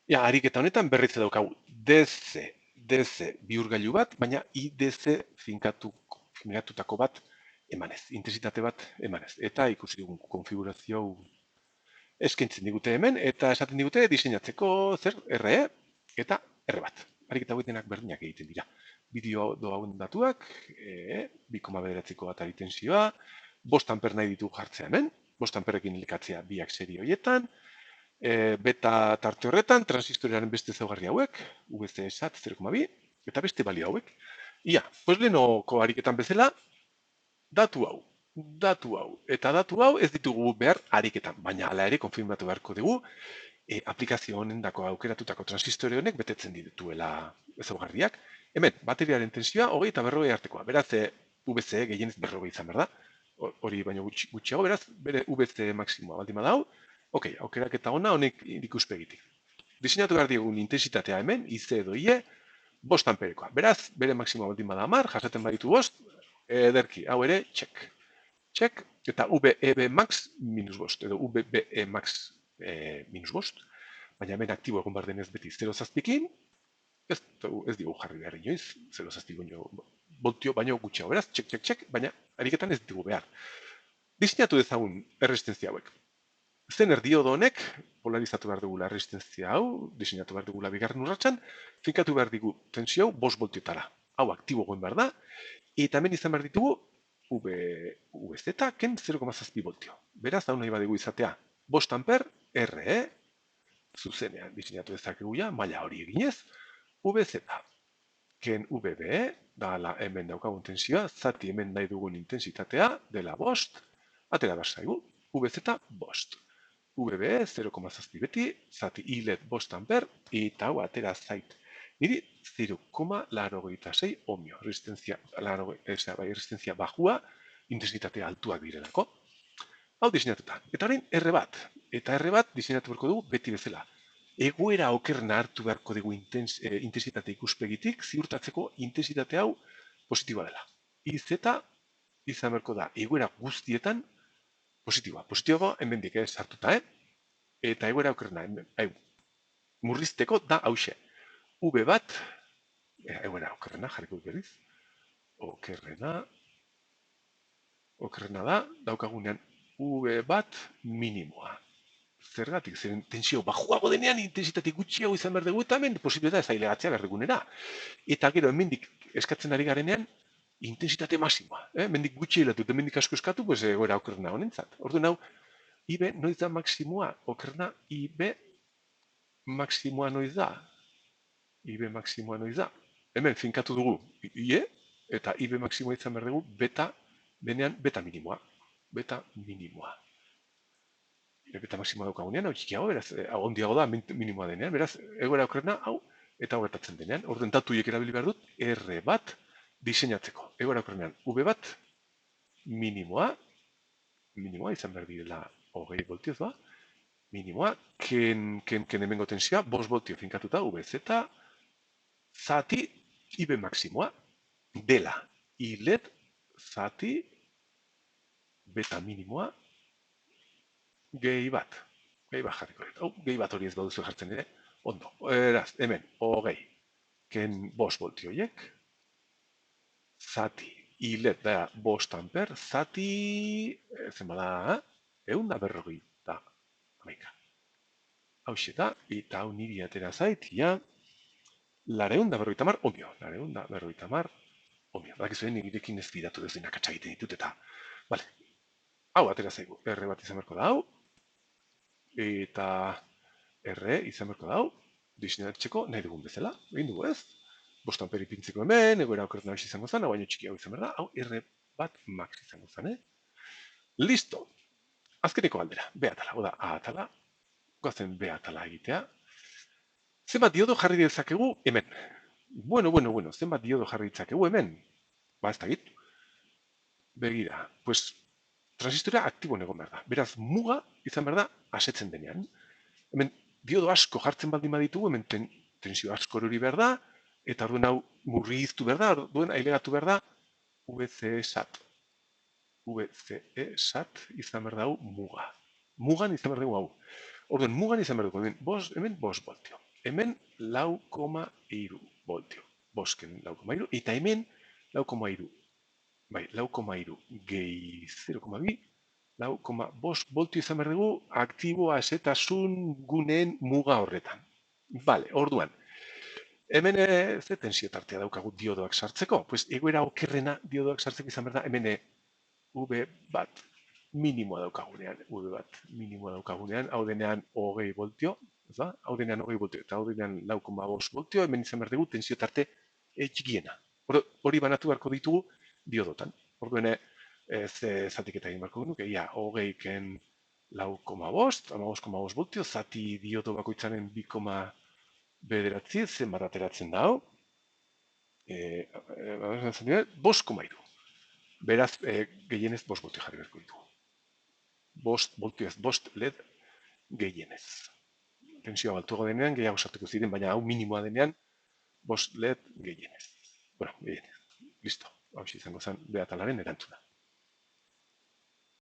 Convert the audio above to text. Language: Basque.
Ja, ariketa honetan berriz daukagu DC bihurgailu bat, baina IDC finkatutako bat emanez, intensitate bat emanez. Eta ikusi dugun konfigurazio hau eskaintzen digute hemen, eta esaten digute diseinatzeko zer RE eta R bat. Ariketa hauetenak berdinak egiten dira. Bideo hauen datuak, 2,9ko bat tensioa, 5 amper nahi ditu jartzea hemen, 5 amperekin likatzea biak serie horietan, beta tarte horretan, transistoriaren beste ezaugarri hauek, VC SAT 0,2, eta beste balio hauek. Ia, pues lehenoko ariketan bezala, datu hau. Eta datu hau ez ditugu behar ariketan, baina hala ere konfirmatu beharko dugu aplikazio honendako aukeratutako transistore honek betetzen dituela ezaugarriak. Hemen, bateriaren tensioa 20 eta 40 artekoa. Beraz, VC gehienez 40 izan behar da. Hori baino gutxiago, beraz, bere VC maksimoa baldin badau. Ok, aukeraketa ona honek ikuspegitik. Diseinatu behar diegun intensitatea hemen, IC edo IE, 5 amperekoa. Beraz, bere maksimoa baldin bada 10, jasaten baditu 5, ederki, hau ere, check. Check, eta VEB max minus 5, edo VBE max minus 5, baina hemen aktibo egon behar denez beti 0,7ekin, ez digu jarri behar inoiz, 0,7 voltio baino gutxiago, beraz, check, baina ariketan ez digu behar. Diseinatu dezagun erresistentzia hauek. Zener diodo honek, polarizatu behar dugula resistenzia hau, diseinatu behar dugula bigarren urratxan, finkatu behar digu tensio hau 5 voltiotara. Hau aktibo goen behar da, eta hemen izan behar ditugu VZ ken 0,7 voltio. Beraz, hau nahi badigu izatea 5 amper RE, zuzenean diseinatu dezakegu ja, maila hori eginez, VZ ken VBE, da hemen daukagun tensioa, zati hemen nahi dugun intensitatea, dela 5, atera behar zaigu, VZ 5. VB 0,7 beti, zati ilet 5 amper, eta hau atera zait. Niri 0,86 ohmio, resistenzia bajua, intensitatea altuak direlako. Hau diseinatuta. Eta orain R bat. Eta R bat diseinatu beharko dugu beti bezala. Egoera okerna hartu beharko dugu intensitate ikuspegitik, ziurtatzeko intensitate hau positiboa dela. IZ izan beharko da egoera guztietan positiboa. Positiboa hemendik sartuta, eta egoera okerna, murrizteko da hause. V bat, egoera okerrena, jarriko berriz, okerrena da, daukagunean V bat minimoa. Zergatik, zeren tensio bajuago denean intensitate gutxiago izan behar dugu, eta hemen posibilitatea ez ailegatzea behar dugunera. Eta gero, hemendik eskatzen ari garenean, intensitate masimoa. Hemendik gutxi hilatut, hemendik asko eskatu, pues egoera okerrena honentzat. Orduan hau, IB noiz da maksimoa, okerna IB maksimoa noiz da. IB maksimoa noiz da. Hemen finkatu dugu IE, eta IB maksimoa izan behar dugu beta, denean beta minimoa. Beta minimoa. Beta maksimoa daukagunean, hau txikiago, beraz, ondiago da minimoa denean, beraz, egoera okerna, hau, eta hau gertatzen denean. Orduan datu hiek erabili behar dut, R bat diseinatzeko. Egoera okernean, V bat minimoa izan behar direla 20 voltioz ba, minimoa, ken hemengo tensioa, 5 voltio finkatuta, VZ, zati, IB maksimoa, dela, ilet, zati, beta minimoa, gehi bat jarriko dut. Gehi bat hori ez baduzu jartzen ere, ondo. Eraz, hemen, 20, ken 5 voltio horiek, zati, ilet da 5 amper, zati, zen bada, 150 amaika. Hau da, eta hau niri atera zait, ja, 950 ohmio. 950 ohmio. Bakizuen nirekin ez bidatu dezunak atxagiten ditut eta, vale, hau atera zaigu, R bat izan berko da hau, eta R izan berko da hau, diseinatzeko nahi dugun bezala, egin dugu ez? 5 amperi pintzeko hemen, egoera okerna hau izango zen, hau baino txikiago izan behar da, hau R bat max izango zen, Listo! Azkeneko aldera, B atala, oda A atala, goazen B atala egitea. Zenbat diodo jarri dezakegu hemen? Bueno, zenbat diodo jarri ditzakegu hemen? Ba, ez da git. Begira, pues, transistorea aktibo egon behar da. Beraz, muga izan behar da asetzen denean. Hemen, diodo asko jartzen baldin baditugu, hemen tensio asko hori behar da, eta orduan hau murriztu behar da, orduan ailegatu behar da VCE SAT. VCE SAT izan behar da hau muga. Mugan izan behar dugu hau. Orduan, mugan izan behar dugu, hemen 5 voltio. hemen lau koma iru voltio. Bosken lau koma iru, eta hemen lau koma iru. Bai, lau koma iru gehi 0,2, lau koma bost voltio izan behar dugu aktiboa esetasun guneen muga horretan. Bale, orduan, hemen ze tensio tartea daukagu diodoak sartzeko? Pues egoera okerrena diodoak sartzeko izan behar da, hemen V bat minimoa daukagunean, hau denean hogei voltio, hau denean hogei voltio, eta hau denean lau koma bost voltio, hemen izan behar dugu tensio tarte txikiena. Hori banatu beharko ditugu diodotan. Orduen ze zatiketa egin beharko genuke, ia hogeiken lau koma bost, ama bost koma bost voltio, zati diodo bakoitzaren 2,9 zenbat ateratzen da hau, bost koma iru. Beraz, gehienez bost voltio jarri beharko ditugu. Bost voltio ez, bost led gehienez. Tensioa altuago denean, gehiago sartuko ziren, baina hau minimoa denean, bost led gehienez. Bueno, gehienez. Listo. Hau izango zen behatalaren erantzuna.